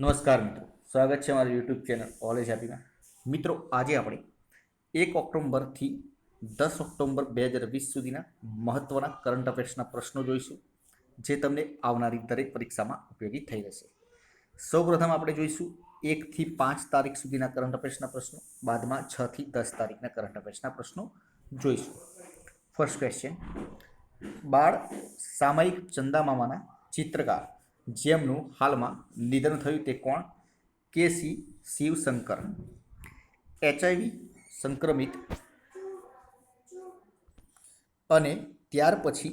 નમસ્કાર મિત્રો, સ્વાગત છે મારી યુટ્યુબ ચેનલ ઓલેજ હેપીમાં. મિત્રો, આજે આપણે 1 ઓક્ટોબરથી 10 ઓક્ટોબર 2020 સુધીના મહત્ત્વના કરંટ અફેર્સના પ્રશ્નો જોઈશું, જે તમને આવનારી દરેક પરીક્ષામાં ઉપયોગી થઈ રહેશે. સૌપ્રથમ આપણે જોઈશું 1 થી 5 તારીખ સુધીના કરંટ અફેર્સના પ્રશ્નો, બાદમાં 6 થી 10 તારીખના કરંટ અફેર્સના પ્રશ્નો જોઈશું. ફર્સ્ટ ક્વેશ્ચન: બાળ સામયિક ચંદામામાના ચિત્રકાર જેમનું હાલમાં નિધન થયું તે કોણ? કેસી શિવશંકર. HIV સંક્રમિત અને ત્યાર પછી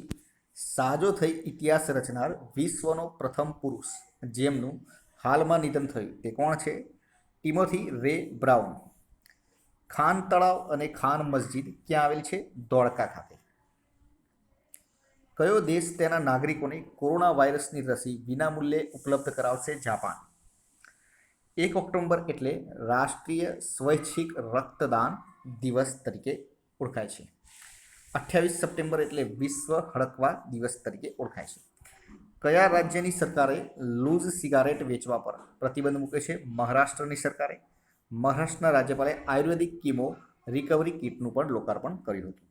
સાજો થઈ ઇતિહાસ રચનાર વિશ્વનો પ્રથમ પુરુષ જેમનું હાલમાં નિધન થયું તે કોણ છે? ટિમોથી રે બ્રાઉન. ખાન તળાવ અને ખાન મસ્જિદ ક્યાં આવેલ છે? ધોળકા ખાતે. કયો દેશ તેના નાગરિકોને કોરોના વાયરસની રસી વિનામૂલ્યે ઉપલબ્ધ કરાવશે? જાપાન. 1 ઓક્ટોબર એટલે રાષ્ટ્રીય સ્વૈચ્છિક રક્તદાન દિવસ તરીકે ઓળખાય છે. 28 સપ્ટેમ્બર એટલે વિશ્વ હડકવા દિવસ તરીકે ઓળખાય છે. કયા રાજ્યની સરકારે લૂઝ સિગારેટ વેચવા પર પ્રતિબંધ મૂક્યો છે? મહારાષ્ટ્રની સરકારે. મહારાષ્ટ્રના રાજ્યપાલે આયુર્વેદિક કીમો રિકવરી કિટનું પણ લોકાર્પણ કર્યું હતું.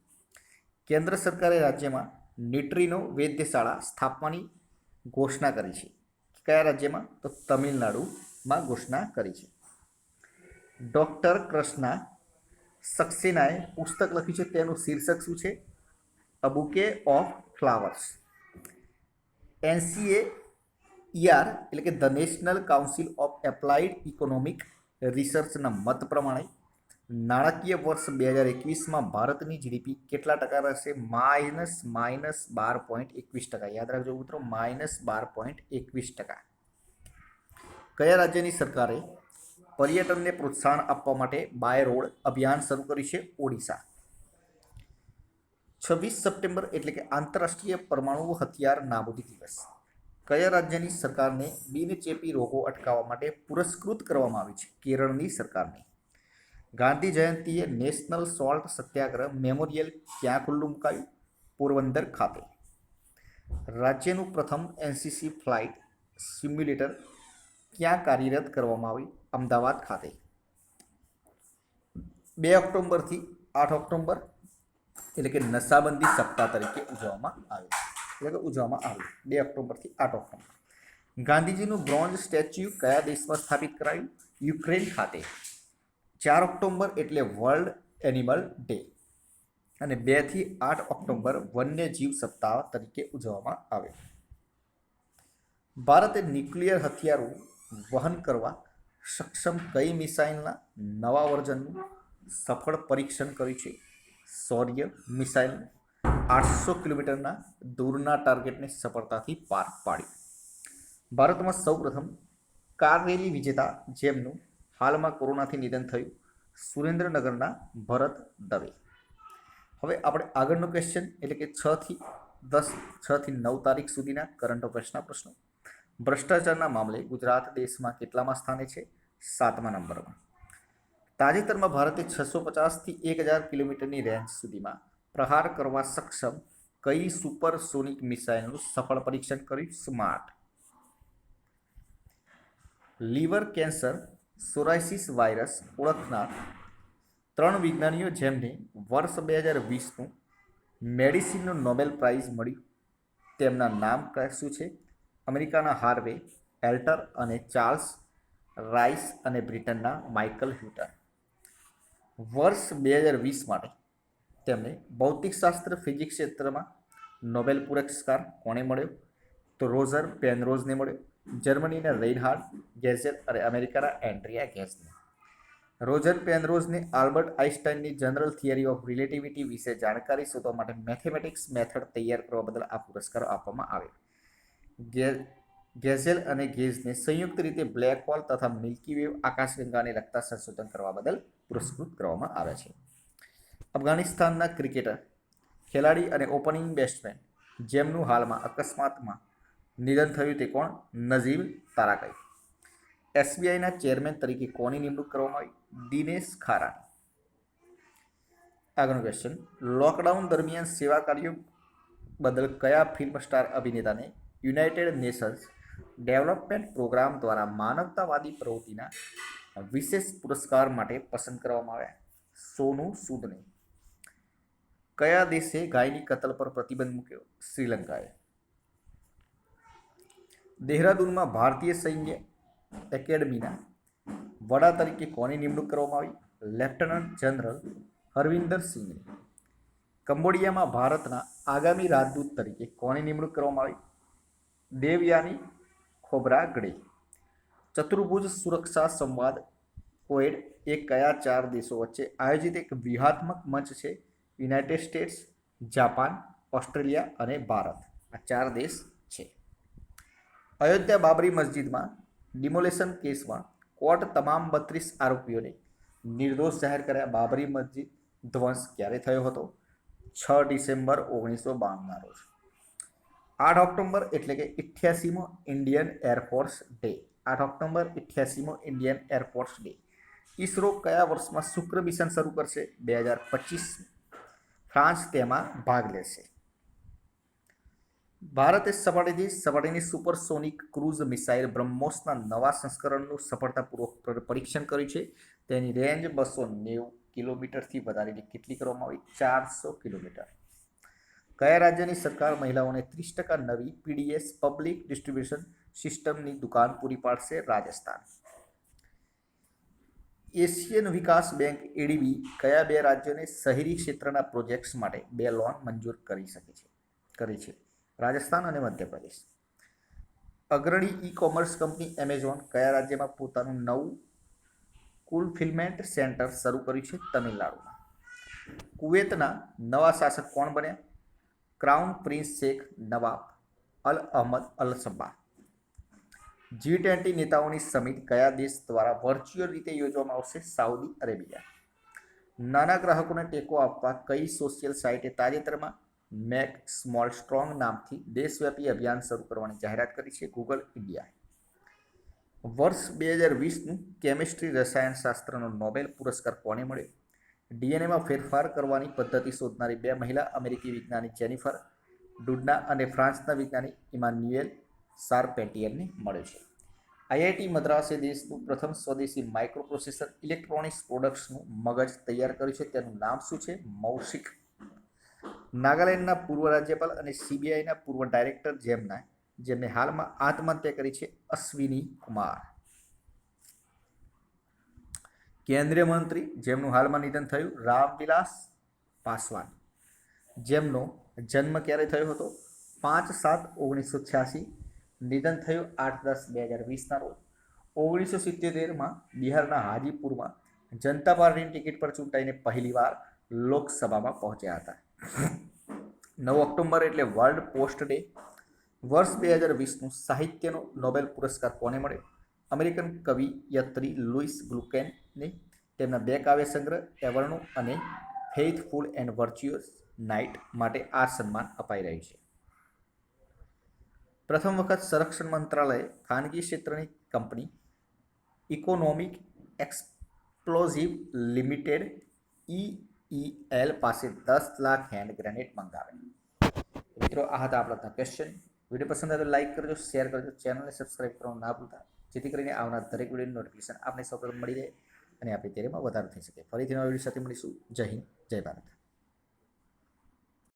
કેન્દ્ર સરકારે રાજ્યમાં ન્યુટ્રીનો વૈદ્યશાળા સ્થાપવાની ઘોષણા કરી છે. કયા રાજ્યમાં? તો તમિલનાડુમાં ઘોષણા કરી છે. ડૉક્ટર કૃષ્ણા સક્સેનાએ પુસ્તક લખ્યું છે, તેનું શીર્ષક શું છે? A bouquet of flowers. NCAER એટલે કે the National Council of Applied Economic રિસર્ચના મત પ્રમાણે નાણાકીય વર્ષ 2021માં ભારતની જીડીપી કેટલા ટકા રહેશે? -12.21%. યાદ રાખજો મિત્રો, -12.21%. કયા રાજ્યની સરકારે પર્યટનને પ્રોત્સાહન આપવા માટે બાય રોડ અભિયાન શરૂ કર્યું છે? ઓડિશા. 26 સપ્ટેમ્બર એટલે કે આંતરરાષ્ટ્રીય પરમાણુ હથિયાર નાબૂદી દિવસ કયા રાજ્યની સરકારને બિનચેપી રોગો અટકાવવા માટે પુરસ્કૃત કરવામાં આવી છે? કેરળની સરકારને. ગાંધી જયંતિએ નેશનલ સોલ્ટ સત્યાગ્રહ મેમોરિયલ ક્યાં ખુલ્લું મુકાયું? પોરબંદર ખાતે. રાજ્યનું પ્રથમ NCC ફ્લાઇટ સિમ્યુલેટર ક્યાં કાર્યરત કરવામાં આવી? અમદાવાદ ખાતે. 2 ઓક્ટોબરથી 8 ઓક્ટોબર એટલે કે નશાબંધી સપ્તાહ તરીકે ઉજવવામાં આવે. 2 ઓક્ટોબરથી 8 ઓક્ટોબર. ગાંધીજીનું બ્રોન્ઝ સ્ટેચ્યુ કયા દેશમાં સ્થાપિત કરાયું? યુક્રેન ખાતે. 4 ઓક્ટોબર એટલે વર્લ્ડ એનિમલ ડે અને 2 થી 8 ઓક્ટોબર વન્યજીવ સપ્તાહ તરીકે ઉજવવામાં આવે. ભારતે ન્યુક્લિયર હથિયારો વહન કરવા સક્ષમ કઈ મિસાઇલના નવા વર્ઝનનું સફળ પરીક્ષણ કર્યું છે? શૌર્ય મિસાઇલનું 800 કિલોમીટરના દૂરના ટાર્ગેટને સફળતાથી પાર પાડ્યું. ભારતમાં સૌપ્રથમ કાર રેલી વિજેતા જેમનું હાલમાં કોરોનાથી નિધન થયું? સુરેન્દ્રનગરના ભરત દવે. હવે આપણે આગળનો ક્વેશ્ચન એટલે કે 6 થી 9 તારીખ સુધીના કરંટ અફેર્સના પ્રશ્નો. ભ્રષ્ટાચારના મામલે ગુજરાત દેશમાં કેટલામાં સ્થાને છે? 7મા નંબરમાં. તાજેતરમાં ભારતે 650થી 1000 કિલોમીટરની રેન્જ સુધીમાં પ્રહાર કરવા સક્ષમ કઈ સુપરસોનિક મિસાઇલનું સફળ પરીક્ષણ કર્યું? Smart. Liver cancer psoriasis virus ઓળખનાર 3 વિજ્ઞાનીઓ જેમને વર્ષ 2020નું મેડિસિનનું નોબેલ પ્રાઇઝ મળ્યું, તેમના નામ શું છે? અમેરિકાના હાર્વે એલ્ટર અને ચાર્લ્સ રાઇસ અને બ્રિટનના માઇકલ હ્યુટર. વર્ષ 2020 માટે તેમને ભૌતિકશાસ્ત્ર ફિઝિક્સ ક્ષેત્રમાં નોબેલ પુરસ્કાર કોને મળ્યો? તો રોજર પેનરોઝને મળ્યો. જર્મનીના રેઇનહાર્ડ ગેઝેલ અને અમેરિકાના એન્ડ્રિયા ગેઝને. રોજર પેનરોઝને આલ્બર્ટ આઇન્સ્ટાઈનની જનરલ થિયરી ઓફ રિલેટિવિટી વિશે જાણકારી શોધવા માટે મેથેમેટિક્સ મેથડ તૈયાર કરવા બદલ આ પુરસ્કારો આપવામાં આવે. ગેઝેલ અને ગેઝને સંયુક્ત રીતે બ્લેક હોલ તથા મિલ્કી વેવ આકાશગંગાને લગતા સંશોધન કરવા બદલ પુરસ્કૃત કરવામાં આવ્યા છે. અફઘાનિસ્તાનના ક્રિકેટર ખેલાડી અને ઓપનિંગ બેટ્સમેન જેમનું હાલમાં અકસ્માતમાં નિધન થયું તે કોણ? નજીબ તારાકઈ. SBIના ચેરમેન તરીકે કોની નિમણૂક કરવામાં આવી? દિનેશ ખારાની. આગળનો ક્વેશ્ચન: લોકડાઉન દરમિયાન સેવા કાર્યો બદલ કયા ફિલ્મ સ્ટાર અભિનેતાને યુનાઇટેડ નેશન્સ ડેવલપમેન્ટ પ્રોગ્રામ દ્વારા માનવતાવાદી પ્રવૃત્તિના વિશેષ પુરસ્કાર માટે પસંદ કરવામાં આવ્યા? સોનુ સૂદને. કયા દેશે ગાયની કતલ પર પ્રતિબંધ મૂક્યો? શ્રીલંકાએ. દેહરાદૂનમાં ભારતીય સૈન્ય એકેડમીના વડા તરીકે કોની નિમણૂક કરવામાં આવી? લેફ્ટનન્ટ જનરલ હરવિંદર સિંહની. કંબોડિયામાં ભારતના આગામી રાજદૂત તરીકે કોની નિમણૂક કરવામાં આવી? દેવયાની ખોબ્રાગડે. ચતુર્ભુજ સુરક્ષા સંવાદ કોએડ એ કયા 4 દેશો વચ્ચે આયોજિત એક વ્યૂહાત્મક મંચ છે? યુનાઇટેડ સ્ટેટ્સ, જાપાન, ઓસ્ટ્રેલિયા અને ભારત. આ 4 દેશ છે. અયોધ્યા બાબરી મસ્જિદમાં ડિમોલેશન કેસમાં કોર્ટ તમામ 32 આરોપીઓને નિર્દોષ જાહેર કર્યા. બાબરી મસ્જિદ ધ્વંસ ક્યારે થયો હતો? 6 ડિસેમ્બર 1992ના રોજ. 8 ઓક્ટોબર એટલે કે 88મો ઇન્ડિયન એરફોર્સ ડે. 8 ઓક્ટોબર 88મો ઇન્ડિયન એરફોર્સ ડે. ઇસરો કયા વર્ષમાં શુક્ર મિશન શરૂ કરશે? 2025. ફ્રાન્સ તેમાં ભાગ લેશે. ભારતે સપાટીની સુપરસોનિક ક્રૂઝ મિસાઇલ બ્રહ્મોસના નવા સંસ્કરણનું સફળતાપૂર્વક પરીક્ષણ કર્યું છે. તેની રેન્જ 290 કિલોમીટરથી વધારીને કેટલી કરવામાં આવી? 400 કિલોમીટર. કયા રાજ્યની સરકાર મહિલાઓને 30% નવી પીડીએસ પબ્લિક ડિસ્ટ્રીબ્યુશન સિસ્ટમની દુકાન પૂરી પાડશે? રાજસ્થાન. એશિયન વિકાસ બેંક એડીબી કયા 2 રાજ્યોને શહેરી ક્ષેત્રના પ્રોજેક્ટ્સ માટે 2 લોન મંજૂર કરી છે? રાજસ્થાન અને મધ્યપ્રદેશ. અગ્રણી ઈ કોમર્સ કંપની એમેઝોન કયા રાજ્યમાં પોતાનું નવું ફુલફિલમેન્ટ સેન્ટર શરૂ કર્યું છે? તમિલનાડુમાં. કુવેતના નવા શાસક કોણ બન્યા? ક્રાઉન પ્રિન્સ શેખ નવાબ અલ અહમદ અલ સબ્બાહ. G20 નેતાઓની સમિટ કયા દેશ દ્વારા વર્ચ્યુઅલ રીતે યોજવામાં આવશે? Saudi Arabia. નાના ગ્રાહકોને ટેકો આપવા કઈ સોશિયલ સાઇટે તાજેતરમાં મેક સ્મોલ સ્ટ્રોંગ નામથી દેશવ્યાપી અભિયાન શરૂ કરવાની જાહેરાત કરી છે? Google India. વર્ષ 2020નું કેમિસ્ટ્રી રસાયણશાસ્ત્રનો નોબેલ પુરસ્કાર કોને મળ્યો? ડીએનએમાં ફેરફાર કરવાની પદ્ધતિ શોધનારી 2 મહિલા અમેરિકી વિજ્ઞાની જેનિફર ડુડના અને ફ્રાન્સના વિજ્ઞાની ઇમાન્યુએલ શારપેટિયરને મળ્યો છે. આઈઆઈટી મદ્રાસે દેશનું પ્રથમ સ્વદેશી માઇક્રોપ્રોસેસર ઇલેક્ટ્રોનિક્સ પ્રોડક્ટ્સનું મગજ તૈયાર કર્યું છે. તેનું નામ શું છે? મૌશિક. નાગાલેન્ડના પૂર્વ રાજ્યપાલ અને સીબીઆઈના પૂર્વ ડાયરેક્ટર જેમને હાલમાં આત્મહત્યા કરી છે? અશ્વિની કુમાર. કેન્દ્રીય મંત્રી જેમનું હાલમાં નિધન થયું? રામવિલાસ પાસવાન. જેમનો જન્મ ક્યારે થયો હતો? 5/7/1986. નિધન થયું 8/10/2020ના રોજ. 1977માં બિહારના હાજીપુરમાં જનતા પાર્ટીની ટિકિટ પર ચૂંટાઈને પહેલીવાર લોકસભામાં પહોંચ્યા હતા. 9 ઓક્ટોબર એટલે વર્લ્ડ પોસ્ટ ડે. વર્ષ 2020નું સાહિત્યનો નોબેલ પુરસ્કાર કોને મળ્યો? અમેરિકન કવિયત્રી લુઇસ ગ્લુકેનને તેમના 2 કાવ્ય સંગ્રહ એવર્નો અને ફેઇથફુલ એન્ડ વર્ચ્યુઅસ નાઇટ માટે આ સન્માન અપાઈ રહ્યું છે. પ્રથમ વખત સંરક્ષણ મંત્રાલયે ખાનગી ક્ષેત્રની company economic explosive limited EEL પાસે 10 લાખ હેન્ડ ગ્રેનેડ મંગાવ્યા. મિત્રો, આ હતા આપણા ક્વેશ્ચન. વિડીયો પસંદ આવે તો લાઇક કરજો, શેર કરજો, ચેનલને સબસ્ક્રાઇબ કરવાનું ના ભૂલતા, જેથી કરીને આવનાર દરેક વિડીયોની નોટિફિકેશન આપને સૌપ્રથમ મળી રહે અને આપણી તૈયારીમાં વધારો થઈ શકે. ફરીથી નવા વિડીયો સાથે મળીશું. જય હિન્દ, જય ભારત.